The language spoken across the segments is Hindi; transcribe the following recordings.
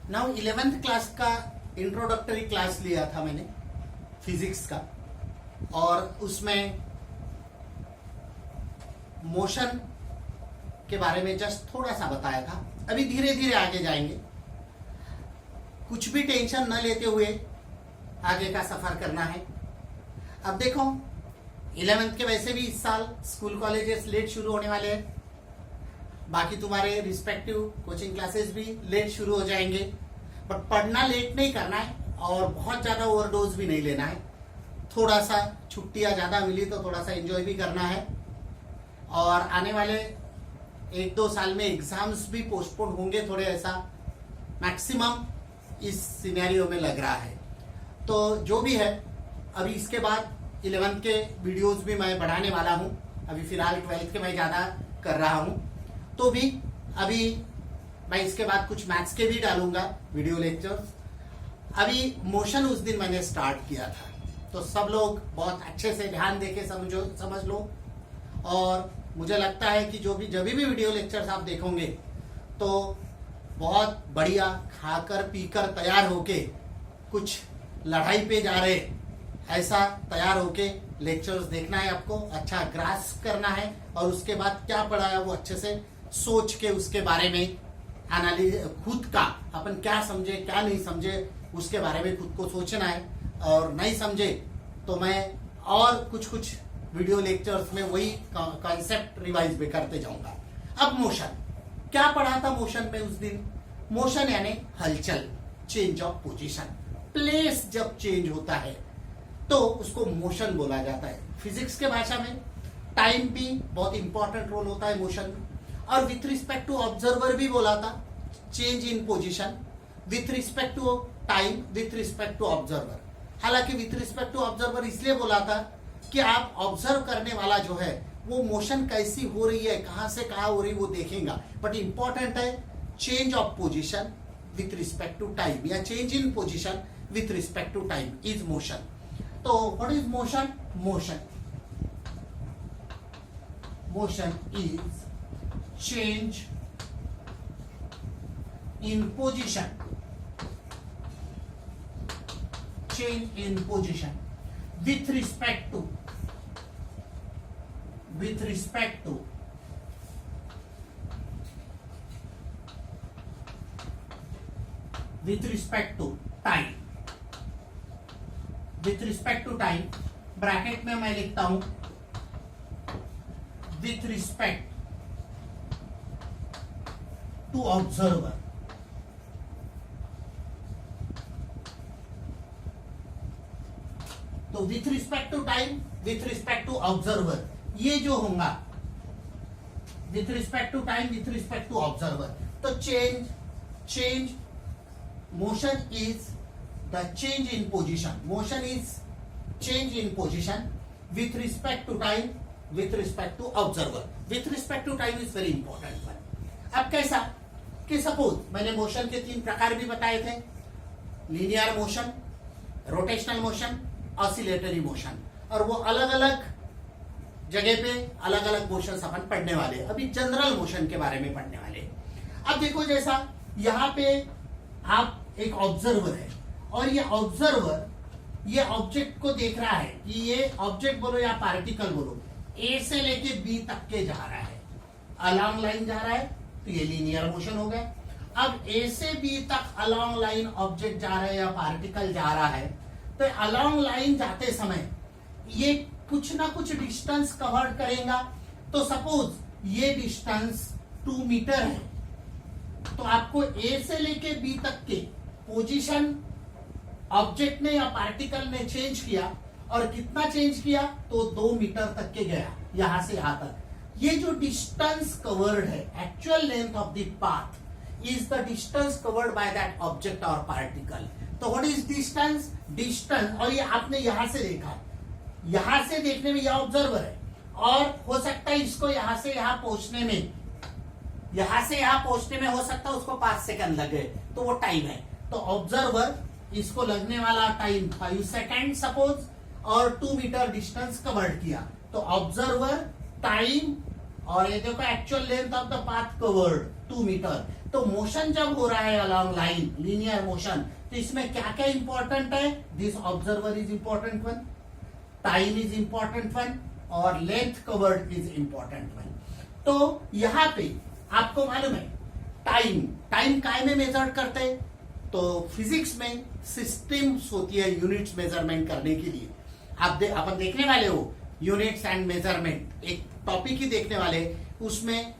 नाउ 11th क्लास का इंट्रोडक्टरी क्लास लिया था मैंने फिजिक्स का, और उसमें मोशन के बारे में जस्ट थोड़ा सा बताया था। अभी धीरे धीरे आगे जाएंगे, कुछ भी टेंशन न लेते हुए आगे का सफर करना है। अब देखो 11th के वैसे भी इस साल स्कूल कॉलेजेस लेट शुरू होने वाले हैं, बाकी तुम्हारे रिस्पेक्टिव कोचिंग क्लासेस भी लेट शुरू हो जाएंगे, बट पढ़ना लेट नहीं करना है और बहुत ज्यादा ओवरडोज भी नहीं लेना है। थोड़ा सा छुट्टियां ज्यादा मिली तो थोड़ा सा एंजॉय भी करना है, और आने वाले 1-2 साल में एग्जाम्स भी पोस्टपोन होंगे थोड़े, ऐसा मैक्सिमम इस सिनेरियो में लग रहा है। तो जो भी है, अभी इसके बाद 11th के वीडियोस भी मैं बढ़ाने वाला हूं। अभी फिलहाल 12th के मैं ज्यादा कर रहा हूं, तो भी अभी मैं इसके बाद कुछ मैथ्स के भी डालूंगा वीडियो लेक्चर्स। अभी मोशन उस दिन मैंने स्टार्ट किया था, तो सब लोग बहुत अच्छे से ध्यान देके समझ लो। और मुझे लगता है कि जब भी वीडियो लेक्चर्स आप देखोगे तो बहुत बढ़िया खाकर पीकर तैयार होके कुछ लड़ाई पे जा रहे ऐसा तैयार होके लेक्चर्स देखना है आपको, अच्छा ग्रास्प करना है, और उसके बाद क्या पढ़ा है वो अच्छे से सोच के उसके बारे में एनालिज, खुद का अपन क्या समझे क्या नहीं समझे उसके बारे में खुद को सोचना है। और नहीं समझे तो मैं और कुछ वीडियो लेक्चर्स में वही कॉन्सेप्ट रिवाइज भी करते जाऊंगा। अब मोशन क्या पढ़ा था मोशन में उस दिन? मोशन यानी हलचल, चेंज ऑफ पोजीशन, प्लेस जब चेंज होता है तो उसको मोशन बोला जाता है। फिजिक्स के भाषा में टाइम भी बहुत इंपॉर्टेंट रोल होता है मोशन में, और विथ रिस्पेक्ट टू ऑब्जर्वर भी बोला था, change in position with respect to time, with respect to observer. हालांकि विथ रिस्पेक्ट टू ऑब्जर्वर इसलिए बोला था कि आप ऑब्जर्व करने वाला जो है वो मोशन कैसी हो रही है, कहां से कहां हो रही है वो देखेगा, बट इंपॉर्टेंट है change of position with respect to time, या change in position with respect to time is motion. तो what is motion? Motion is change in position, change in position with respect to time, with respect to time bracket में मैं लिखता हूं with respect to observer। तो with respect to time, with respect to observer, ये जो होगा with respect to time, with respect to observer, तो change motion is the change in position, motion is change in position with respect to time, with respect to observer. With respect to time is very important. अब कैसा कि सपोज मैंने मोशन के 3 प्रकार भी बताए थे, linear motion, rotational motion, oscillatory motion, और वो अलग अलग जगह पे अलग अलग मोशन अपन पढ़ने वाले। अभी जनरल मोशन के बारे में पढ़ने वाले। अब देखो जैसा यहाँ पे आप एक ऑब्जर्वर है, और ये ऑब्जर्वर ये ऑब्जेक्ट को देख रहा है कि ये ऑब्जेक्ट बोलो या पार्टिकल बोलो, ए से लेके बी तक के जा रहा है, अलॉन्ग लाइन जा रहा है, तो ये लीनियर मोशन हो गया। अब ए से बी तक अलॉन्ग लाइन ऑब्जेक्ट जा रहा है या पार्टिकल जा रहा है, तो अलॉन्ग लाइन जाते समय ये कुछ ना कुछ डिस्टेंस कवर करेगा। तो सपोज ये डिस्टेंस 2 मीटर है, तो आपको ए से लेके बी तक के पोजीशन ऑब्जेक्ट ने या पार्टिकल ने चेंज किया, और कितना चेंज किया? तो 2 मीटर तक के गया, यहां से यहां तक। ये जो डिस्टेंस कवर्ड है, actual length of the path is the distance covered by that object और पार्टिकल। तो व्हाट इज डिस्टेंस? और ये आपने यहां से देखा, यहां से देखने में यह ऑब्जर्वर है, और हो सकता है इसको यहां से यहां पहुंचने में, हो सकता है उसको 5 सेकंड लगे, तो वो टाइम है। तो ऑब्जर्वर इसको लगने वाला टाइम 5 सेकंड सपोज, और 2 मीटर डिस्टेंस कवर्ड किया, तो ऑब्जर्वर टाइम, और ये देखो actual length of the path covered 2 metre, तो मोशन जब हो रहा है अलॉन्ग लाइन, लीनियर मोशन, तो इसमें क्या क्या इंपॉर्टेंट है? This observer is important one, time is important one, और length covered is important one. तो यहां पे आपको मालूम है टाइम काय में मेजर करते हैं? तो फिजिक्स में सिस्टम्स होती है यूनिट्स मेजरमेंट करने के लिए। अपन देखने वाले हो यूनिट्स एंड मेजरमेंट, एक टॉपिक ही देखने वाले, उसमें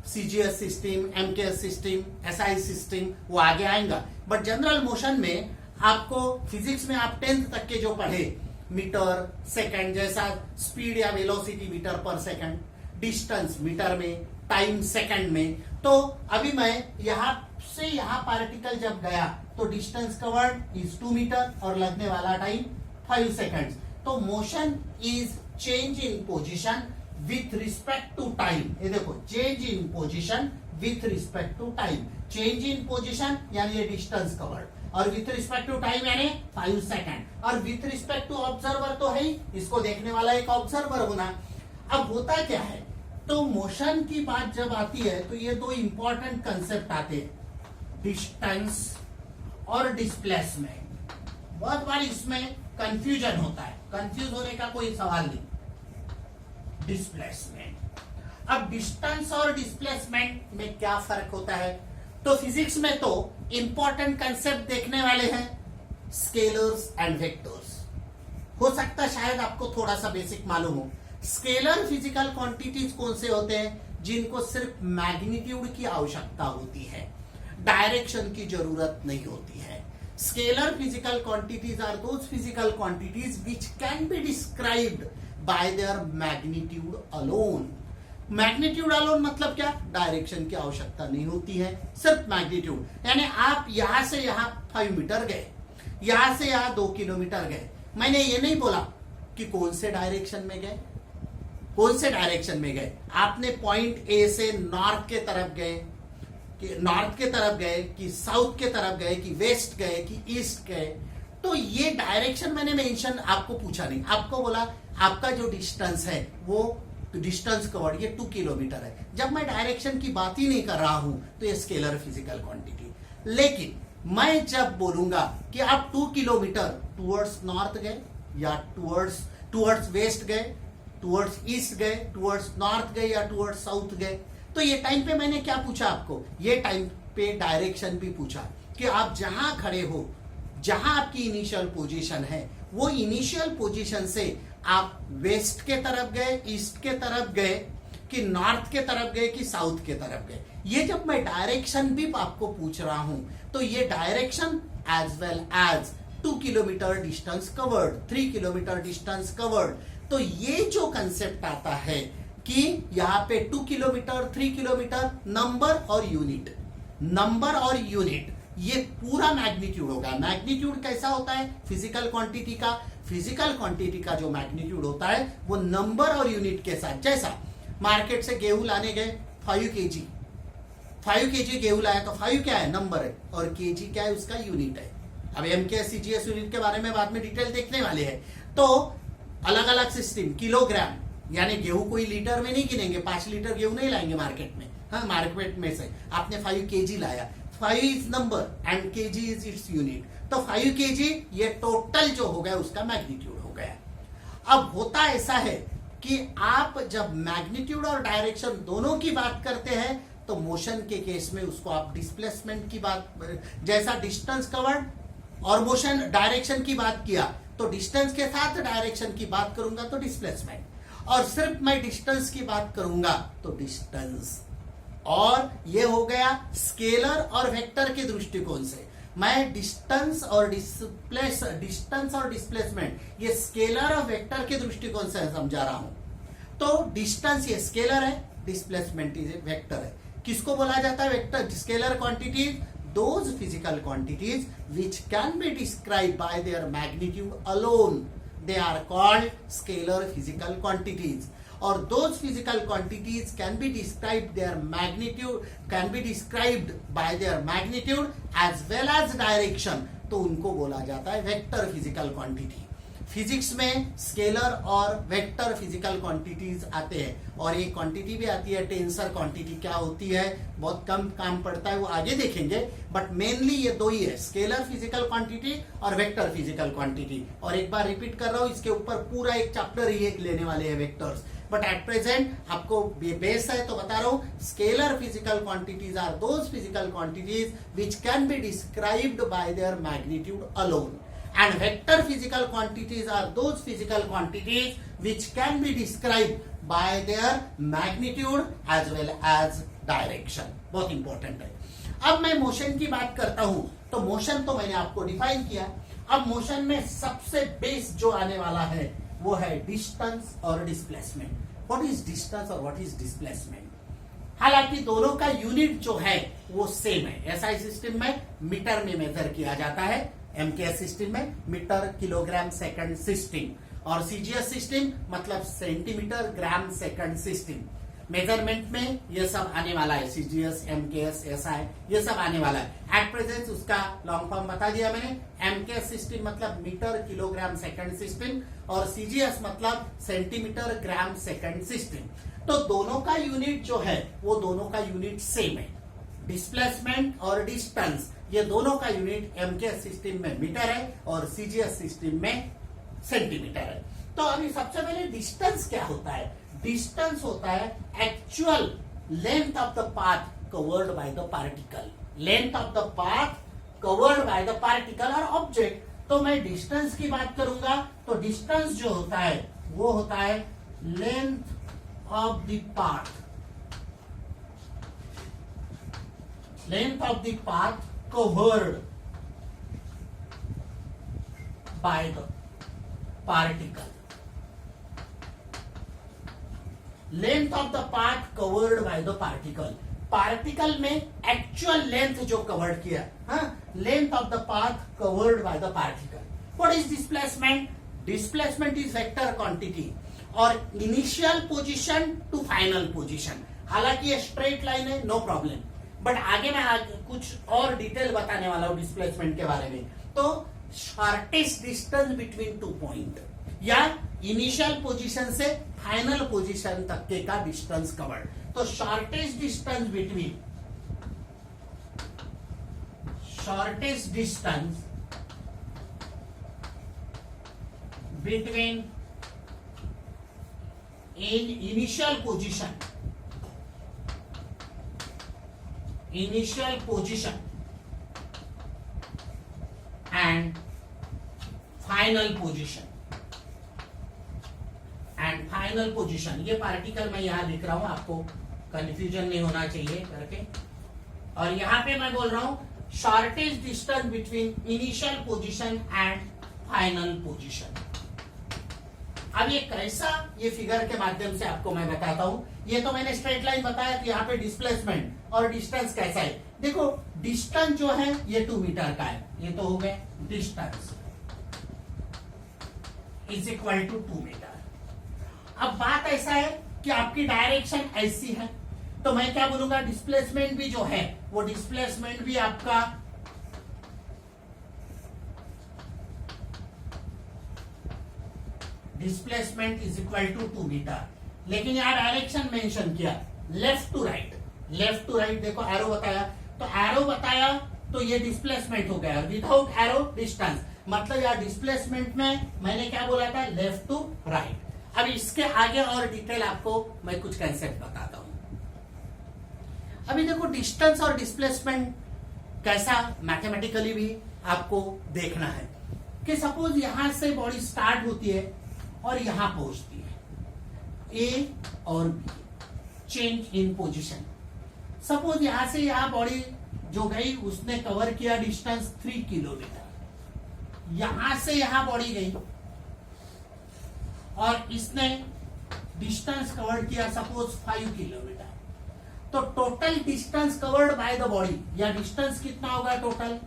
CGS system, MKS system, SI system वो आगे आएगा। बट जनरल मोशन में आपको फिजिक्स में आप 10th तक के जो पढ़े, मीटर सेकंड, जैसा स्पीड या वेलोसिटी मीटर पर सेकंड, डिस्टेंस मीटर में, टाइम सेकंड में। तो अभी मैं यहां से यहां पार्टिकल जब गया तो डिस्टेंस कवर्ड इज 2 मीटर और लगने वाला टाइम 5 सेकंड्स। तो motion is change in position with respect to time. ये देखो, change in position with respect to time. Change in position यानी ये डिस्टेंस कवर्ड, और विथ रिस्पेक्ट टू टाइम यानी 5 सेकंड, और विथ रिस्पेक्ट टू ऑब्जर्वर तो है ही, इसको देखने वाला एक ऑब्जर्वर होना। अब होता क्या है, तो मोशन की बात जब आती है तो ये दो इंपॉर्टेंट कंसेप्ट आते हैं, डिस्टेंस और डिस्प्लेसमेंट। बहुत बार इसमें कंफ्यूजन होता है, कंफ्यूज होने का कोई सवाल नहीं। डिस्प्लेसमेंट, अब डिस्टेंस और डिस्प्लेसमेंट में क्या फर्क होता है? तो फिजिक्स में तो इंपॉर्टेंट कंसेप्ट देखने वाले हैं स्केलर्स एंड वेक्टर्स। हो सकता है शायद आपको थोड़ा सा बेसिक मालूम हो। स्केलर फिजिकल क्वांटिटीज कौन से होते हैं? जिनको सिर्फ मैग्नीट्यूड की आवश्यकता होती है, डायरेक्शन की जरूरत नहीं होती है। Scalar physical quantities are those physical quantities which can be described by their magnitude alone. Magnitude alone मतलब क्या? डायरेक्शन की आवश्यकता नहीं होती है, सिर्फ मैग्नीट्यूड। यानी आप यहां से यहां 5 मीटर गए, यहां से यहां 2 किलोमीटर गए, मैंने ये नहीं बोला कि कौन से डायरेक्शन में गए, कौन से डायरेक्शन में गए। आपने पॉइंट ए से नॉर्थ के तरफ गए, कि नॉर्थ के तरफ गए, कि साउथ के तरफ गए, कि वेस्ट गए, कि ईस्ट गए, तो ये डायरेक्शन मैंने मेंशन आपको पूछा नहीं। आपको बोला आपका जो डिस्टेंस है वो डिस्टेंस कवर्ड ये 2 किलोमीटर है। जब मैं डायरेक्शन की बात ही नहीं कर रहा हूं तो ये स्केलर फिजिकल क्वांटिटी। लेकिन मैं जब बोलूंगा कि आप 2 किलोमीटर टुवर्ड्स नॉर्थ गए, या टुवर्ड्स वेस्ट गए, टुवर्ड्स ईस्ट गए, टुवर्ड्स नॉर्थ गए, या टुवर्ड्स साउथ गए, तो ये टाइम पे मैंने क्या पूछा आपको? ये टाइम पे डायरेक्शन भी पूछा कि आप जहां खड़े हो, जहां आपकी इनिशियल पोजीशन है, वो इनिशियल पोजीशन से आप वेस्ट के तरफ गए, ईस्ट के तरफ गए, कि नॉर्थ के तरफ गए, कि साउथ के तरफ गए। ये जब मैं डायरेक्शन भी आपको पूछ रहा हूं तो ये direction as well as 2 kilometre distance covered, 3 kilometre distance covered. तो ये जो कंसेप्ट आता है कि यहां पे 2 किलोमीटर, 3 किलोमीटर, नंबर और यूनिट, नंबर और यूनिट, ये पूरा मैग्नीट्यूड होगा। मैग्नीट्यूड कैसा होता है फिजिकल क्वांटिटी का? फिजिकल क्वांटिटी का जो मैग्नीट्यूड होता है वो नंबर और यूनिट के साथ, जैसा मार्केट से गेहूं लाने गए 5 केजी, 5 केजी गेहूं लाया तो 5 क्या है? नंबर है, और केजी क्या है? उसका यूनिट है। अब एमकेएस सीजीएस यूनिट के बारे में बाद में डिटेल देखने वाले हैं। तो अलग अलग सिस्टम, किलोग्राम, यानी गेहूं कोई लीटर में नहीं गिनेंगे, 5 लीटर गेहूं नहीं लाएंगे मार्केट में। हाँ, मार्केट में से आपने 5 केजी लाया, 5 is number and KG is its unit, तो 5 केजी ये टोटल जो हो गया उसका मैग्नीट्यूड हो गया। अब होता ऐसा है कि आप जब मैग्नीट्यूड और डायरेक्शन दोनों की बात करते हैं तो मोशन के केस में उसको आप डिस्प्लेसमेंट की बात, जैसा डिस्टेंस कवर्ड और मोशन डायरेक्शन की बात किया तो डिस्टेंस के साथ डायरेक्शन की बात करूंगा तो डिस्प्लेसमेंट, और सिर्फ मैं डिस्टेंस की बात करूंगा तो डिस्टेंस। और ये हो गया स्केलर और वेक्टर के दृष्टिकोण से। मैं डिस्टेंस और डिस्प्लेसमेंट ये स्केलर और वेक्टर के दृष्टिकोण से समझा रहा हूं। तो डिस्टेंस ये स्केलर है, डिस्प्लेसमेंट इज वेक्टर है। किसको बोला जाता है vector? Scalar quantities, those physical quantities which can be described by their magnitude alone, they are called scalar physical quantities. Or those physical quantities can be described by their magnitude as well as direction, तो उनको बोला जाता है वेक्टर फिजिकल क्वांटिटी। फिजिक्स में स्केलर और वेक्टर फिजिकल क्वांटिटीज आते हैं और एक क्वांटिटी भी आती है टेंसर क्वांटिटी। क्या होती है, बहुत कम काम पड़ता है, वो आगे देखेंगे, बट मेनली ये दो ही है, स्केलर फिजिकल क्वांटिटी और वेक्टर फिजिकल क्वांटिटी। और एक बार रिपीट कर रहा हूं, इसके ऊपर पूरा एक चैप्टर ही एक लेने वाले हैं वेक्टर्स, बट एट प्रेजेंट आपको बेस है तो बता रहा हूं, scalar physical quantities are those physical quantities which can be described by their magnitude alone, and vector physical quantities are those physical quantities which can be described by their magnitude as well as direction। बहुत इंपॉर्टेंट है। अब मैं मोशन की बात करता हूं, तो मोशन तो मैंने आपको डिफाइन किया। अब मोशन में सबसे बेस जो आने वाला है वो है डिस्टेंस और डिस्प्लेसमेंट। व्हाट इज डिस्टेंस और व्हाट इज डिस्प्लेसमेंट? हालांकि दोनों का यूनिट जो है वो सेम है। एसआई सिस्टम में मीटर में मेजर किया जाता है, एमकेएस सिस्टम में मीटर किलोग्राम सेकंड सिस्टम, और सीजीएस सिस्टम मतलब centimetre gram second system. Measurement में ये सब आने वाला है, सीजीएस, एमकेएस, एसआई, ये सब आने वाला है। एट प्रेजेंट उसका लॉन्ग फॉर्म बता दिया मैंने। एमकेएस सिस्टम मतलब मीटर किलोग्राम सेकंड सिस्टम और सीजीएस मतलब सेंटीमीटर ग्राम सेकंड सिस्टम। तो दोनों का यूनिट जो है वो दोनों का यूनिट सेम है। डिस्प्लेसमेंट और डिस्टेंस ये दोनों का यूनिट एमकेएस सिस्टम में मीटर है और सीजीएस सिस्टम में सेंटीमीटर है। तो अभी सबसे पहले डिस्टेंस क्या होता है? डिस्टेंस होता है actual length of the path covered by the particle, length of the path covered by the particle और ऑब्जेक्ट। तो मैं डिस्टेंस की बात करूंगा तो डिस्टेंस जो होता है वो होता है length of the path, length of the path covered by the particle, length of the path covered by the particle। Particle में एक्चुअल लेंथ जो कवर्ड किया, length of the path covered by the particle. What is displacement? Displacement is vector quantity और initial position to final position. हालांकि ये स्ट्रेट लाइन है, नो प्रॉब्लम, बट आगे मैं कुछ और डिटेल बताने वाला हूं डिस्प्लेसमेंट के बारे में। तो shortest distance between two point या इनिशियल पोजीशन से फाइनल पोजीशन तक के का डिस्टेंस कवर्ड। तो shortest distance between, shortest distance between initial position, initial position and final position, and final position। ये पार्टिकल मैं यहां लिख रहा हूं, आपको कंफ्यूजन नहीं होना चाहिए करके। और यहां पे मैं बोल रहा हूं shortest distance between initial position and final position. अब ये कैसा, ये फिगर के माध्यम से आपको मैं बताता हूं। ये तो मैंने स्ट्रेट लाइन बताया कि यहाँ पे डिस्प्लेसमेंट और डिस्टेंस कैसा है। देखो डिस्टेंस जो है ये 2 मीटर का है, ये तो हो गया distance is equal to 2 metre. अब बात ऐसा है कि आपकी डायरेक्शन ऐसी है, तो मैं क्या बोलूंगा, डिस्प्लेसमेंट भी जो है वो डिस्प्लेसमेंट भी आपका displacement is equal to 2 metre. लेकिन यहां डायरेक्शन मेंशन किया left to right, left to right. देखो एरो बताया, तो एरो बताया तो ये डिस्प्लेसमेंट हो गया, विदाउट एरो डिस्टेंस। मतलब यार डिस्प्लेसमेंट में मैंने क्या बोला था, लेफ्ट टू राइट। अब इसके आगे और डिटेल आपको मैं कुछ कंसेप्ट बताता हूं। अभी देखो डिस्टेंस और डिस्प्लेसमेंट कैसा मैथमेटिकली भी आपको देखना है कि सपोज यहां से बॉडी स्टार्ट होती है और यहां पहुंचती है, ए और B, change in position. Suppose यहां से यहां बॉडी जो गई उसने कवर किया डिस्टेंस 3 किलोमीटर। यहां से यहां बॉडी गई और इसने डिस्टेंस कवर किया सपोज 5 किलोमीटर। तो total distance covered by the body या डिस्टेंस कितना होगा total,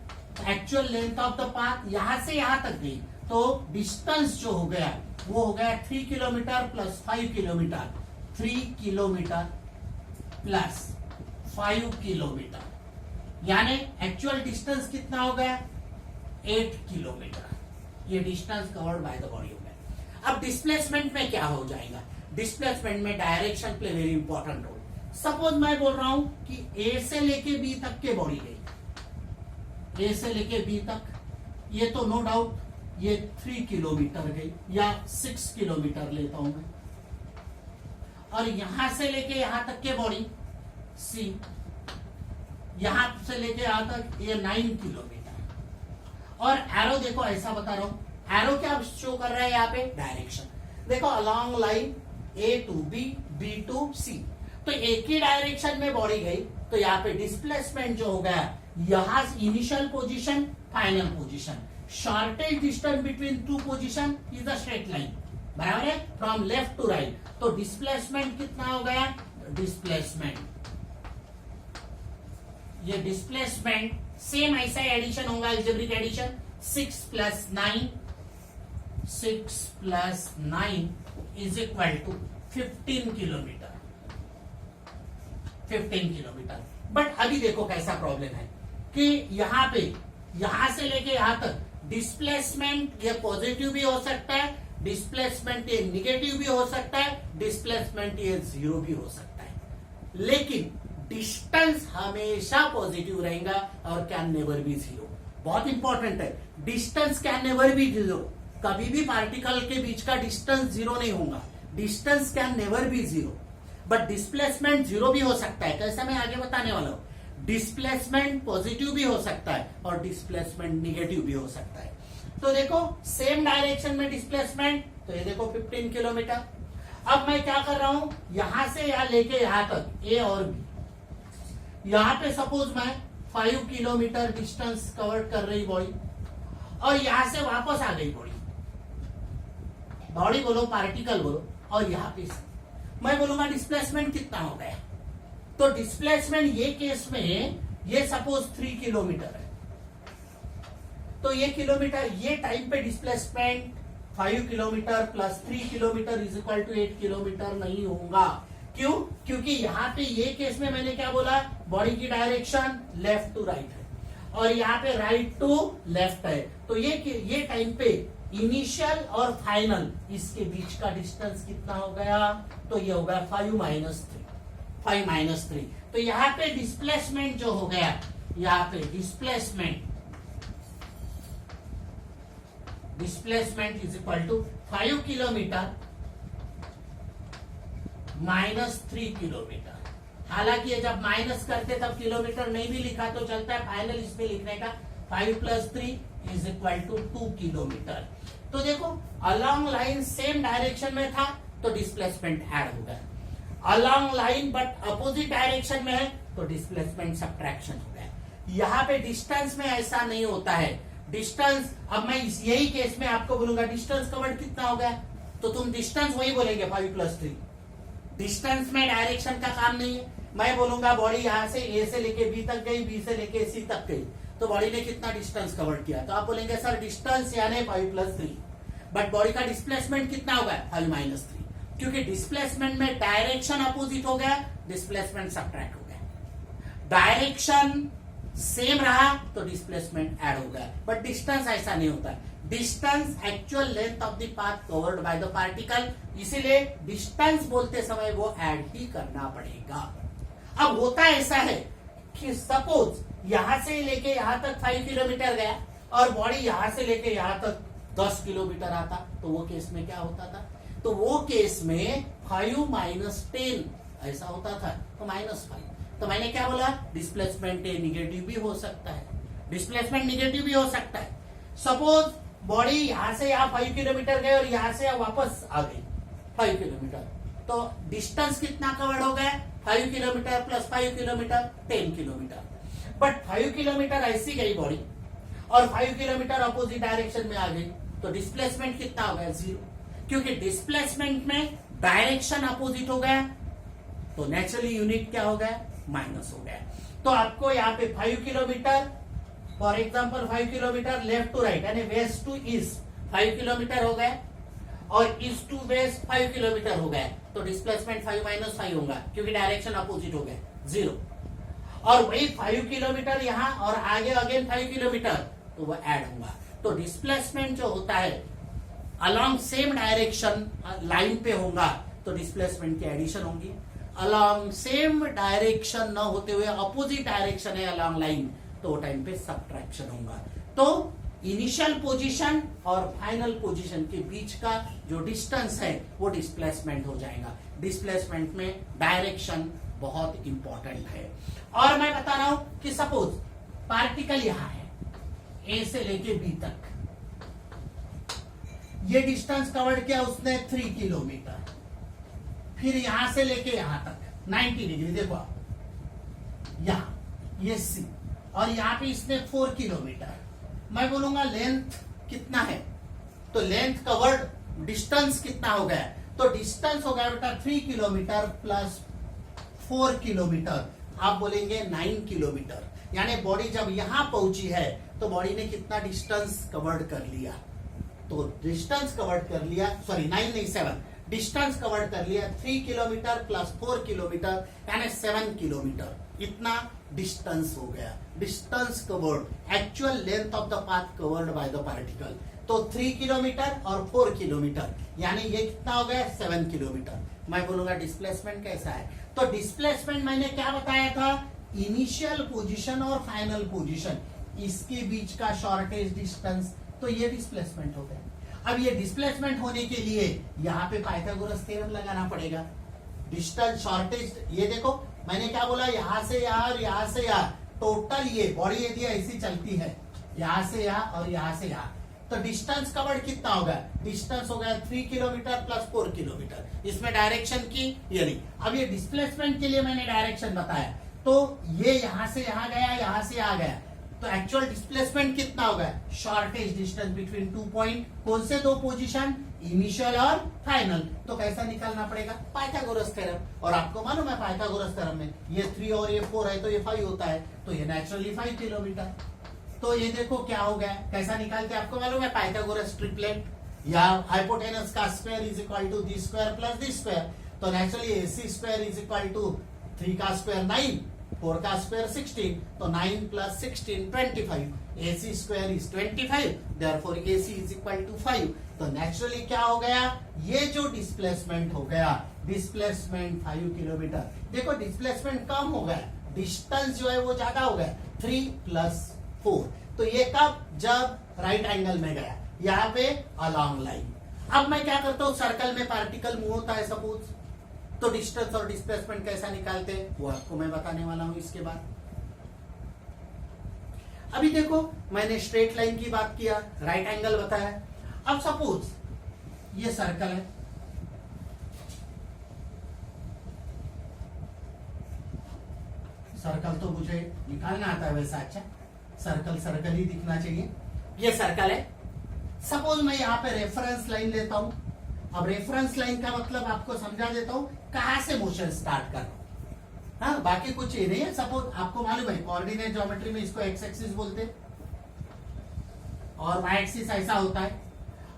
actual length of the path यहां से यहां तक गई, तो डिस्टेंस जो हो गया वो हो गया 3 kilometre plus 5 kilometre, 3 kilometre plus 5 kilometre, यानी एक्चुअल डिस्टेंस कितना हो गया 8 किलोमीटर। ये distance covered by the body हो गया। अब डिस्प्लेसमेंट में क्या हो जाएगा, डिस्प्लेसमेंट में direction play very important role. Suppose मैं बोल रहा हूं कि ए से लेके बी तक के बॉडी गई, ए से लेके बी तक, ये तो नो डाउट ये 3 किलोमीटर गई या 6 किलोमीटर लेता हूं मैं, और यहां से लेके यहां तक के बॉडी सी, यहां से लेके यहां तक ये 9 किलोमीटर। और एरो देखो ऐसा बता रहा हूं, एरो क्या शो कर रहा है यहाँ पे, डायरेक्शन। देखो along line A to B, B to C, तो एक ही डायरेक्शन में बॉडी गई, तो यहाँ पे डिस्प्लेसमेंट जो हो गया, यहां initial position final position, shortest distance between two position is a straight line, बराबर है, फ्रॉम लेफ्ट टू राइट। तो डिस्प्लेसमेंट कितना हो गया, डिस्प्लेसमेंट, ये डिस्प्लेसमेंट सेम ऐसा एडिशन होगा, algebraic addition, 6 plus 9, 6 plus 9 is equal to 15 kilometre, 15 kilometre. But अभी देखो कैसा प्रॉब्लम है कि यहां पे, यहां से लेके यहां तक डिस्प्लेसमेंट ये पॉजिटिव भी हो सकता है, डिस्प्लेसमेंट ये निगेटिव भी हो सकता है, डिस्प्लेसमेंट ये 0 भी हो सकता है, लेकिन डिस्टेंस हमेशा पॉजिटिव रहेगा और कैन नेवर बी 0। बहुत इंपॉर्टेंट है, डिस्टेंस कैन नेवर बी 0, कभी भी पार्टिकल के बीच का डिस्टेंस 0 नहीं होगा, distance can never be 0, but displacement 0 भी हो सकता है। कैसा, मैं आगे बताने वाला हूं। डिस्प्लेसमेंट पॉजिटिव भी हो सकता है और डिस्प्लेसमेंट निगेटिव भी हो सकता है। तो देखो सेम डायरेक्शन में डिस्प्लेसमेंट, तो ये देखो 15 किलोमीटर। अब मैं क्या कर रहा हूं, यहां से यहां लेके यहां तक ए और बी, यहां पे सपोज मैं 5 किलोमीटर डिस्टेंस कवर कर रही बॉडी, और यहां से वापस आ गई बॉडी, बॉडी बोलो पार्टिकल बोलो, और यहां पे मैं बोलूंगा डिस्प्लेसमेंट कितना हो गया। तो डिस्प्लेसमेंट ये केस में ये सपोज 3 किलोमीटर है, तो ये किलोमीटर, ये टाइम पे displacement 5 kilometre plus 3 kilometre is equal to 8 kilometre नहीं होगा। क्यों, क्योंकि यहाँ पे ये केस में मैंने क्या बोला, बॉडी की डायरेक्शन लेफ्ट टू राइट है और यहाँ पे राइट टू लेफ्ट है, तो ये टाइम पे इनिशियल और फाइनल इसके बीच का डिस्टेंस कितना हो गया, तो ये हो गया 5 माइनस 3, 5 माइनस 3। तो यहाँ पे डिस्प्लेसमेंट जो हो गया, यहाँ पे displacement is equal to 5 kilometre minus 3 kilometre. हालांकि ये जब माइनस करते तब किलोमीटर नहीं भी लिखा तो चलता है, फाइनल इसमें लिखने का 5 plus 3 is equal to 2 kilometre. तो देखो अलोंग लाइन सेम डायरेक्शन में था तो डिस्प्लेसमेंट ऐड हो गया, along line but opposite direction में है तो डिस्प्लेसमेंट सब्ट्रैक्शन हो गया। यहाँ पे डिस्टेंस में ऐसा नहीं होता है, डिस्टेंस, अब मैं यही केस में आपको बोलूंगा डिस्टेंस कवर्ड कितना हो गया, तो तुम डिस्टेंस वही बोलेंगे 5 प्लस 3। डिस्टेंस में डायरेक्शन का काम नहीं है, मैं बोलूंगा बॉडी यहां से ए से लेके बी तक गई, बी से लेके सी तक गई, तो बॉडी ने कितना डिस्टेंस कवर किया, तो आप बोलेंगे सर डिस्टेंस यानी 5 प्लस 3, बट बॉडी का डिस्प्लेसमेंट कितना होगा 5 माइनस 3, क्योंकि डिस्प्लेसमेंट में डायरेक्शन अपोजिट हो गया, डिस्प्लेसमेंट सब्ट्रैक्ट हो गया। डायरेक्शन सेम रहा तो डिस्प्लेसमेंट ऐड हो गया, बट डिस्टेंस ऐसा नहीं होता, distance actual length of the path covered by the particle, इसीलिए डिस्टेंस बोलते समय वो ऐड ही करना पड़ेगा। अब होता ऐसा है कि सपोज यहां से लेके यहां तक 5 किलोमीटर गया और बॉडी यहां से लेके यहां तक 10 किलोमीटर आता, तो वो केस में क्या होता था, तो वो केस में 5 माइनस 10 ऐसा होता था, तो -5। तो मैंने क्या बोला, डिस्प्लेसमेंट निगेटिव भी हो सकता है, डिस्प्लेसमेंट निगेटिव भी हो सकता है। सपोज बॉडी यहां से यहां 5 किलोमीटर गए और यहां से वापस आ गई 5 किलोमीटर, तो डिस्टेंस कितना कवर्ड हो गया, 5 kilometre plus 5 kilometre 10 kilometre. But 5 kilometre ऐसी गई बॉडी और 5 किलोमीटर अपोजिट डायरेक्शन में आ गई, तो डिस्प्लेसमेंट कितना हो गया 0, क्योंकि डिस्प्लेसमेंट में डायरेक्शन अपोजिट हो गया, तो नेचुरली यूनिट क्या हो गया, माइनस हो गया। तो आपको यहाँ पे 5 kilometre, for example 5 kilometre left to right यानी वेस्ट टू ईस्ट 5 किलोमीटर हो गया और ईस्ट टू वेस्ट 5 किलोमीटर हो गया, तो डिस्प्लेसमेंट 5 माइनस 5 होगा, क्योंकि डायरेक्शन अपोजिट हो गया 0। और वही 5 किलोमीटर यहाँ और आगे अगेन 5 किलोमीटर, तो वो ऐड होगा। तो डिस्प्लेसमेंट जो होता है अलॉन्ग सेम डायरेक्शन लाइन पे होगा तो डिस्प्लेसमेंट की एडिशन होगी, अलॉन्ग सेम डायरेक्शन न होते हुए अपोजिट डायरेक्शन है अलॉन्ग लाइन तो वो टाइम पे सब्ट्रैक्शन होगा। तो इनिशियल पोजीशन और फाइनल पोजीशन के बीच का जो डिस्टेंस है वो डिस्प्लेसमेंट हो जाएगा। डिस्प्लेसमेंट में डायरेक्शन बहुत इंपॉर्टेंट है। और मैं बता रहा हूं कि सपोज पार्टिकल यहां है ए से लेके बी तक, ये डिस्टेंस कवर्ड किया उसने 3 किलोमीटर, फिर यहां से लेके यहां तक 90 डिग्री, देखो आप यहां ये सी, और यहां पे इसने 4 किलोमीटर। मैं बोलूंगा लेंथ कितना है, तो लेंथ कवर्ड डिस्टेंस कितना हो गया, तो डिस्टेंस हो गया बेटा 3 किलोमीटर प्लस 4 किलोमीटर, आप बोलेंगे 9 किलोमीटर। यानी बॉडी जब यहां पहुंची है तो बॉडी ने कितना डिस्टेंस कवर्ड कर लिया, तो डिस्टेंस कवर्ड कर लिया, सॉरी 9 नहीं 7, डिस्टेंस कवर्ड कर लिया 3 किलोमीटर प्लस 4 किलोमीटर यानी 7 किलोमीटर, इतना डिस्टेंस हो गया। Distance covered, actual length of the path covered by the particle, तो 3 किलोमीटर और 4 किलोमीटर यानी ये कितना हो गया 7 किलोमीटर। मैं बोलूंगा डिस्प्लेसमेंट कैसा है, तो डिस्प्लेसमेंट मैंने क्या बताया था, इनिशियल पोजीशन और फाइनल पोजीशन इसके बीच का शॉर्टेज डिस्टेंस, तो ये डिस्प्लेसमेंट हो गया। अब ये डिस्प्लेसमेंट होने के लिए यहाँ पे पाइथागोरस थ्योरम लगाना पड़ेगा। डिस्टेंस शॉर्टेज, ये देखो मैंने क्या बोला, यहां से यहां और यहां से यहां, टोटल ये बॉडी यदि ऐसी चलती है यहां से यहां और यहां से यहां, तो डिस्टेंस कवर्ड कितना होगा, डिस्टेंस हो गया 3 किलोमीटर प्लस 4 किलोमीटर। इसमें डायरेक्शन की ये नहीं। अब ये डिस्प्लेसमेंट के लिए मैंने डायरेक्शन बताया, तो ये यहां से यहां गया, यहां से यहां गया, तो एक्चुअल डिस्प्लेसमेंट कितना होगा, शॉर्टेज डिस्टेंस बिटवीन 2 पॉइंट, कौन से 2 पोजीशन, इनिशियल और फाइनल। तो कैसा निकालना पड़ेगा, पाइथागोरस थ्योरम। और आपको मालूम है पाइथागोरस थ्योरम में ये 3 और ये 4 है तो ये 5 होता है, तो ये नेचुरली 5 किलोमीटर। तो ये देखो क्या हो गया, कैसा निकालते हैं आपको मालूम है, पाइथागोरस ट्रिपलेट या हाइपोटेनस का square is equal to the square plus the square, तो naturally AC square is equal to 3 का स्क्वायर 9, 4 का स्क्वायर 16, तो 9 प्लस 16 25, AC square is 25, therefore AC is equal to 5। तो नेचुरली क्या हो गया, ये जो डिस्प्लेसमेंट हो गया, डिस्प्लेसमेंट 5 किलोमीटर। देखो डिस्प्लेसमेंट कम हो गया, डिस्टेंस जो है वो ज्यादा हो गया 3 प्लस 4, तो ये कब, जब राइट एंगल में गया, यहाँ पे अलॉन्ग लाइन। अब मैं क्या करता हूं, सर्कल में पार्टिकल मूव होता है सपोज, तो डिस्टेंस और डिस्प्लेसमेंट कैसा निकालते हैं वो आपको मैं बताने वाला हूं इसके बाद। अभी देखो मैंने स्ट्रेट लाइन की बात किया, राइट एंगल बताया। अब सपोज ये सर्कल है, सर्कल तो मुझे निकालना आता है वैसा, अच्छा सर्कल सर्कल ही दिखना चाहिए। ये सर्कल है, सपोज मैं यहाँ पे रेफरेंस लाइन लेता हूं। अब रेफरेंस लाइन का मतलब आपको समझा देता हूं, कहां से मोशन स्टार्ट कर, हाँ बाकी कुछ ही नहीं है। सपोज आपको मालूम है कोऑर्डिनेट ज्योमेट्री में इसको एक्स एक्सिस बोलते हैं और वाई एक्सिस ऐसा होता है।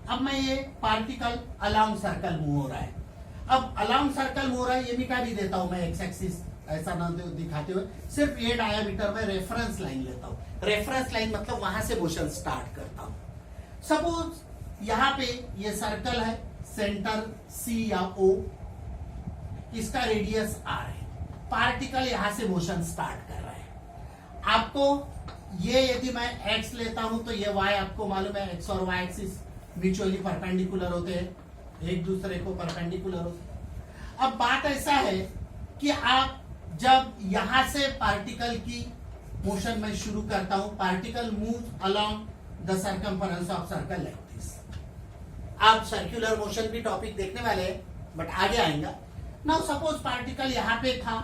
अब मैं ये पार्टिकल अलोंग सर्कल मूव हो रहा है, अब अलोंग सर्कल मूव हो रहा है, ये मिटा भी देता हूं मैं एक्स एक्सिस ऐसा ना दिखाते हुए, सिर्फ ये डायामीटर में रेफरेंस लाइन लेता हूं। रेफरेंस लाइन मतलब वहां से मोशन स्टार्ट करता हूं। सपोज यहां पे ये सर्कल है, सेंटर C या O, इसका रेडियस R है, पार्टिकल यहां से मोशन स्टार्ट कर रहा है। आपको ये यदि मैं x लेता हूं तो ये y, आपको मालूम है x और y एक्सिस म्यूचुअली परपेंडिकुलर होते हैं, एक दूसरे को परपेंडिकुलर होते हैं। अब बात ऐसा है कि आप जब यहां से पार्टिकल की मोशन में शुरू करता हूं, particle move along the circumference of circle like this. आप सर्कुलर मोशन भी टॉपिक देखने वाले हैं बट आगे आएगा। नाउ सपोज पार्टिकल यहां पे था,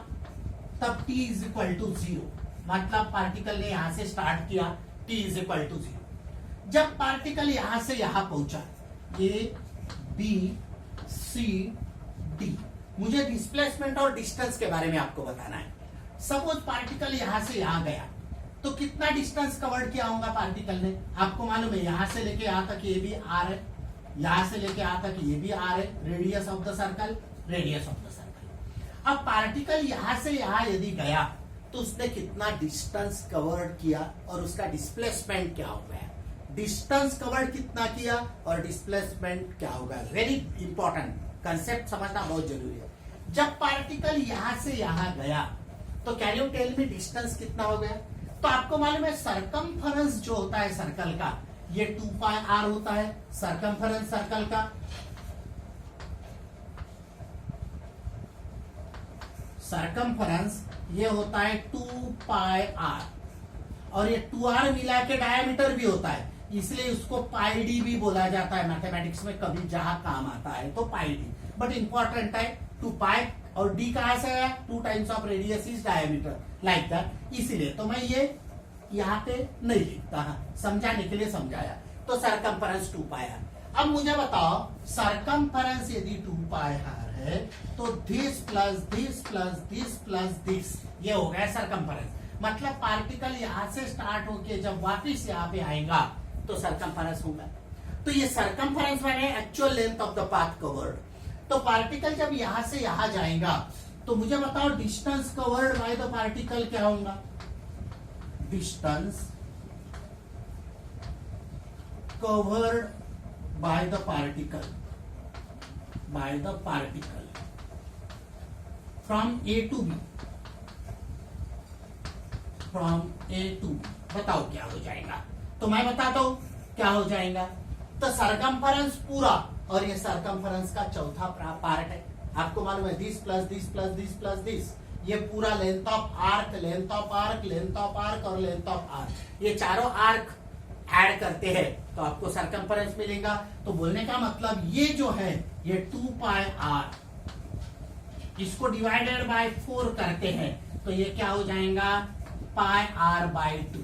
तब t इज इक्वल टू 0, मतलब पार्टिकल ने यहां से स्टार्ट किया, t इज इक्वल टू 0। जब पार्टिकल यहां से यहां पहुंचा, A B C D, मुझे डिस्प्लेसमेंट और डिस्टेंस के बारे में आपको बताना है। सपोज पार्टिकल यहां से यहां गया तो कितना डिस्टेंस कवर्ड किया होगा पार्टिकल ने, आपको मालूम है यहां से लेके यहां तक ये भी R है, यहां से लेके यहां तक ये भी R है, radius of the circle, radius of the circle. अब पार्टिकल यहां से यहां यदि गया तो उसने कितना डिस्टेंस कवर्ड किया और उसका डिस्प्लेसमेंट क्या हो गया, डिस्टेंस कवर्ड कितना किया और डिस्प्लेसमेंट क्या होगा। वेरी इंपॉर्टेंट कंसेप्ट समझना बहुत जरूरी है। जब पार्टिकल यहां से यहां गया तो can you tell me distance कितना हो गया। तो आपको मालूम है सरकमफेरेंस जो होता है सर्कल का, ये 2 पाई आर होता है सरकमफेरेंस सर्कल का। सरकमफेरेंस ये होता है 2 पाई आर, और ये 2r मिला के डायमीटर भी होता है, इसलिए उसको पाई डी भी बोला जाता है मैथमेटिक्स में, कभी जहां काम आता है तो पाई डी। बट इंपॉर्टेंट है 2 पाई, और डी कहां से आया, 2 times of radius is diameter, like that. इसीलिए तो मैं ये यहाँ पे नहीं लिखता, समझाने के लिए समझाया। तो सरकमफेरेंस 2 पाई आर। अब मुझे बताओ सरकमफेरेंस यदि 2 पाई आर है तो this plus this plus this plus this, ये हो गया सरकमफेरेंस। मतलब पार्टिकल यहां से स्टार्ट होके जब वापिस यहाँ पे आएगा तो सरकमफेरेंस होगा। तो ये सरकमफेरेंस माने actual length of the path covered. तो पार्टिकल जब यहां से यहां जाएगा तो मुझे बताओ distance covered by the particle क्या होगा। Distance covered by the particle from A to B, from A to, बताओ क्या हो जाएगा। तो मैं बताता हूं क्या हो जाएगा। तो सरकमफेरेंस पूरा, और ये सरकमफेरेंस का चौथा पार्ट है, आपको मालूम है this plus this plus this plus this, ये पूरा length of arc, length of arc, length of arc और लेंथ ऑफ आर्क, ये चारों आर्क ऐड करते हैं तो आपको सरकमफेरेंस मिलेगा। तो बोलने का मतलब ये जो है ये 2 पाई आर, इसको डिवाइडेड बाय 4 करते हैं तो ये क्या हो जाएगा, pi R by 2,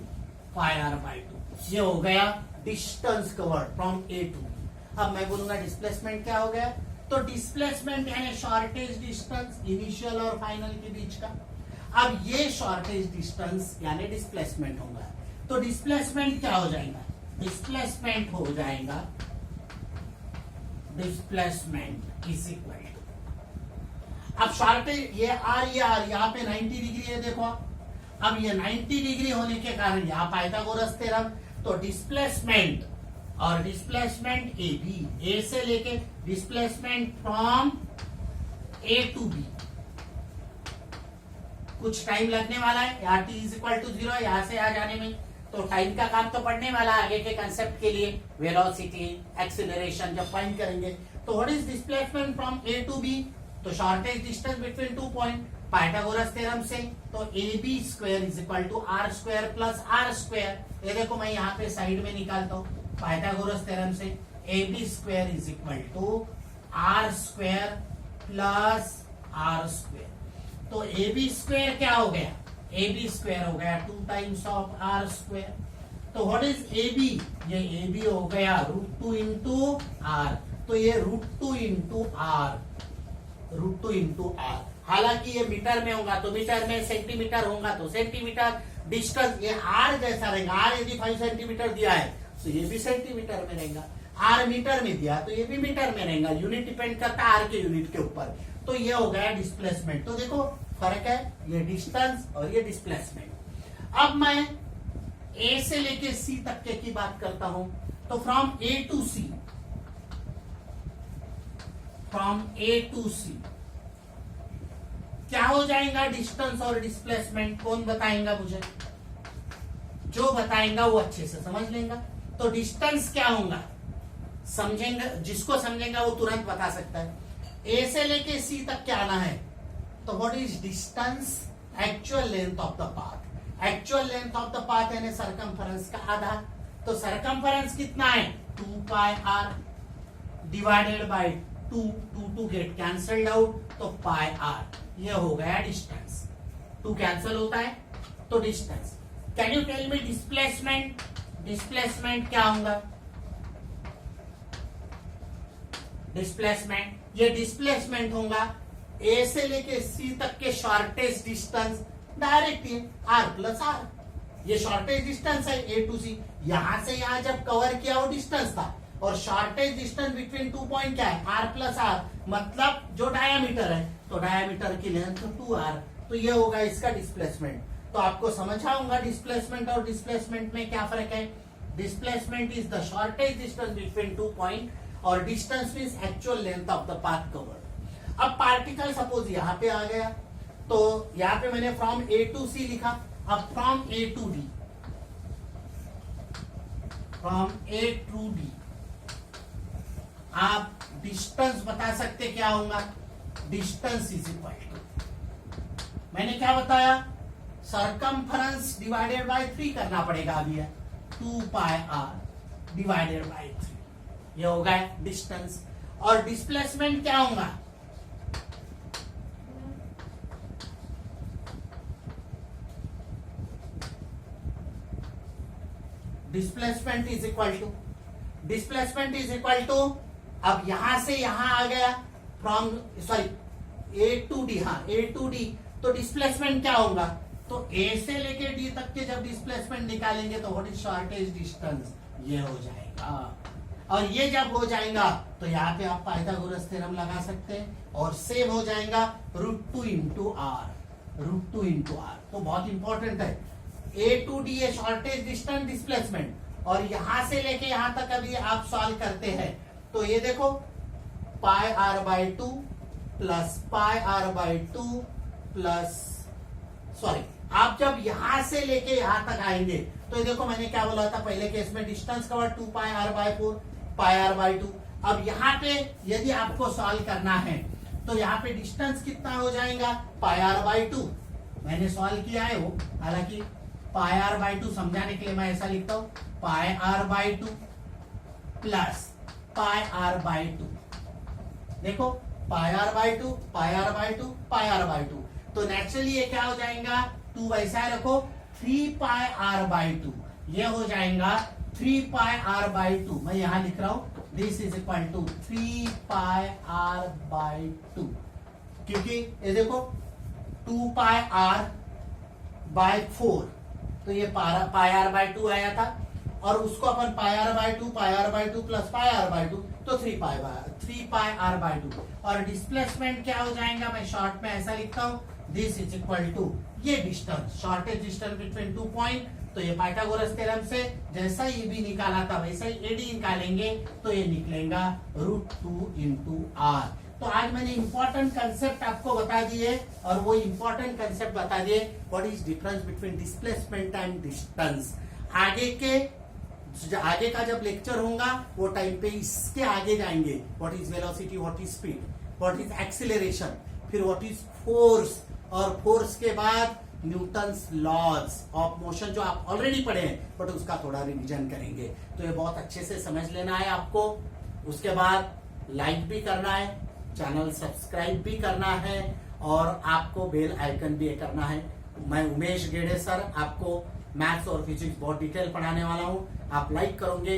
pi R by 2। ये हो गया distance covered from A to. अब मैं बोलूंगा डिस्प्लेसमेंट क्या हो गया। तो डिस्प्लेसमेंट यानी शॉर्टेज डिस्टेंस इनिशियल और फाइनल के बीच का। अब ये शॉर्टेज डिस्टेंस यानी डिस्प्लेसमेंट होगा। तो डिस्प्लेसमेंट क्या हो जाएगा, डिस्प्लेसमेंट हो जाएगा, डिस्प्लेसमेंट इज इक्वल टू, अब शॉर्टेज ये आर यहाँ पे 90 डिग्री है, देखो अब ये 90 डिग्री होने के कारण यहाँ पाइथागोरस थ्योरम, तो डिस्प्लेसमेंट और डिस्प्लेसमेंट ए बी, ए से लेके displacement from A to B, कुछ टाइम लगने वाला है, यहाँ टी इज इक्वल टू 0 यहाँ से आ जाने में, तो टाइम का काम तो पढ़ने वाला आगे के कंसेप्ट के लिए, वेलोसिटी एक्सीलरेशन जब फाइंड करेंगे। तो what is displacement from A to B, तो shortest distance between 2 point Pythagoras theorem से, तो A B square is equal to are square plus are square. ये देखो मैं यहाँ पे साइड में निकालता हूँ पाइथागोरस थ्योरम से, A B square is equal to are square plus are square. तो ए बी स्क्वायर क्या हो गया, ए बी स्क्वायर हो गया 2 टाइम्स ऑफ आर स्क्वायर। तो व्हाट इज ए बी, ये ए बी हो गया √2 इंटू आर, तो ये √2 इंटू आर, √2 इंटू आर। हालांकि ये मीटर में होगा तो मीटर में, सेंटीमीटर होगा तो सेंटीमीटर, डिस्टेंस ये आर जैसा रहेगा। आर यदि 5 सेंटीमीटर दिया है तो ये भी सेंटीमीटर में रहेगा, आर मीटर में दिया तो ये भी मीटर में रहेगा, यूनिट डिपेंड करता है आर के यूनिट के ऊपर। तो ये हो गया डिस्प्लेसमेंट। तो देखो फर्क है, ये डिस्टेंस और ये डिस्प्लेसमेंट। अब मैं ए से लेके सी तक के की बात करता हूं, तो from A to C, from A to C क्या हो जाएगा डिस्टेंस और डिस्प्लेसमेंट, कौन बताएगा मुझे, जो बताएगा वो अच्छे से समझ लेगा। तो डिस्टेंस क्या होगा समझेंगे, जिसको समझेगा वो तुरंत बता सकता है। ए से लेके सी तक क्या आना है, तो what is distance, actual length of the path, actual length of the path यानी सरकमफेरेंस का आधा। तो सरकमफेरेंस कितना है 2 पाई r divided by 2 get cancelled out, तो पाई आर, ये हो गया डिस्टेंस। 2 कैंसिल होता है तो distance. Can you tell me displacement, displacement क्या होगा, डिस्प्लेसमेंट, ये डिस्प्लेसमेंट होगा ए से लेके सी तक के शॉर्टेज डिस्टेंस, डायरेक्ट ये आर प्लस आर, ये शॉर्टेज डिस्टेंस है ए टू सी। यहां से यहां जब कवर किया वो डिस्टेंस था, और शॉर्टेज डिस्टेंस बिटवीन 2 पॉइंट क्या है, आर प्लस आर, मतलब जो डायामीटर है, तो डायामीटर की लेंथ 2r, तो ये होगा इसका डिस्प्लेसमेंट। तो आपको समझ आऊंगा डिस्प्लेसमेंट और डिस्प्लेसमेंट में क्या फर्क है। Displacement is the shortest distance between 2 point और distance means actual length of the path covered. अब पार्टिकल सपोज यहां पे आ गया, तो यहां पे मैंने फ्रॉम ए टू सी लिखा, अब from A to D, from A to D आप डिस्टेंस बता सकते क्या होगा, डिस्टेंस इज इक्वल टू, मैंने क्या बताया, सरकमफरेंस डिवाइडेड बाय 3 करना पड़ेगा अभी, 2 पाई आर डिवाइडेड बाय 3, ये होगा डिस्टेंस। और डिस्प्लेसमेंट क्या होगा, डिस्प्लेसमेंट इज इक्वल टू, अब यहां से यहां आ गया, from sorry A to D, हाँ ए टू डी, तो डिस्प्लेसमेंट क्या होगा, तो ए से लेके डी तक के जब डिस्प्लेसमेंट निकालेंगे तो व्हाट इज शॉर्टेज डिस्टेंस, ये हो जाएगा। और ये जब हो जाएगा तो यहाँ पे आप पाइथागोरस थ्योरम लगा सकते हैं, और सेम हो जाएगा √2 इंटू आर, √2 इंटू आर। तो बहुत इंपॉर्टेंट है, A to D A shortest distance displacement, और यहां से लेके यहां तक अभी आप सॉल्व करते हैं, तो ये देखो pi R by 2 plus pi R by 2 plus, sorry आप जब यहां से लेके यहां तक आएंगे तो ये देखो मैंने क्या बोला था पहले केस में, distance cover 2 pi are by 4 pi R by 2। अब यहाँ पे यदि आपको सॉल्व करना है तो यहाँ पे डिस्टेंस कितना हो जाएगा, पाई आर बाई 2, मैंने सॉल्व किया है वो, हालांकि पाई आर बाई 2 समझाने के लिए मैं ऐसा लिखता हूं, pi R by 2 plus pi R by 2, देखो pi R by 2 pi R by 2 pi R by 2, तो नेचुरली ये क्या हो जाएगा, 2 वैसा रखो, 3 पाई आर बाई 2, ये हो जाएगा 3 पाई आर बाई 2, मैं यहां लिख रहा हूं this is equal to 3 pi R by 2, क्योंकि ये देखो 2 पाई आर बाई 4, तो ये पाई आर बाई 2 आया था, और उसको अपन pi R by 2 plus pi R by 2, तो 3 पाई आर बाई 2। और डिस्प्लेसमेंट क्या हो जाएगा, मैं शॉर्ट में ऐसा लिखता हूं, दिस इज इक्वल टू ये distance, shortage distance between 2 point, तो ये पाइथागोरस थ्योरम से जैसा ये भी निकाला था वैसा ही एडी निकालेंगे, तो ये निकलेगा √2 इंटू आर। तो आज मैंने इंपॉर्टेंट कंसेप्ट आपको बता दिए, और वो इंपॉर्टेंट कंसेप्ट बता दिए what is difference between displacement and distance. आगे का जब लेक्चर होगा वो टाइम पे इसके आगे जाएंगे, what is velocity, what is speed, what is acceleration, फिर व्हाट इज फोर्स, और फोर्स के बाद न्यूटन्स लॉज ऑफ मोशन जो आप ऑलरेडी पढ़े हैं, बट उसका थोड़ा रिवीजन करेंगे। तो ये बहुत अच्छे से समझ लेना है आपको। उसके बाद लाइक भी करना है, चैनल सब्सक्राइब भी करना है, और आपको बेल आइकन भी करना है। मैं उमेश गेड़े सर आपको मैथ्स और फिजिक्स बहुत डिटेल पढ़ाने वाला हूँ, आप लाइक करोगे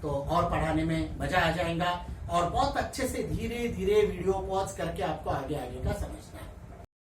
तो और पढ़ाने में मजा आ जाएगा, और बहुत अच्छे से धीरे धीरे वीडियो पॉज करके आपको आगे आगे का समझना है।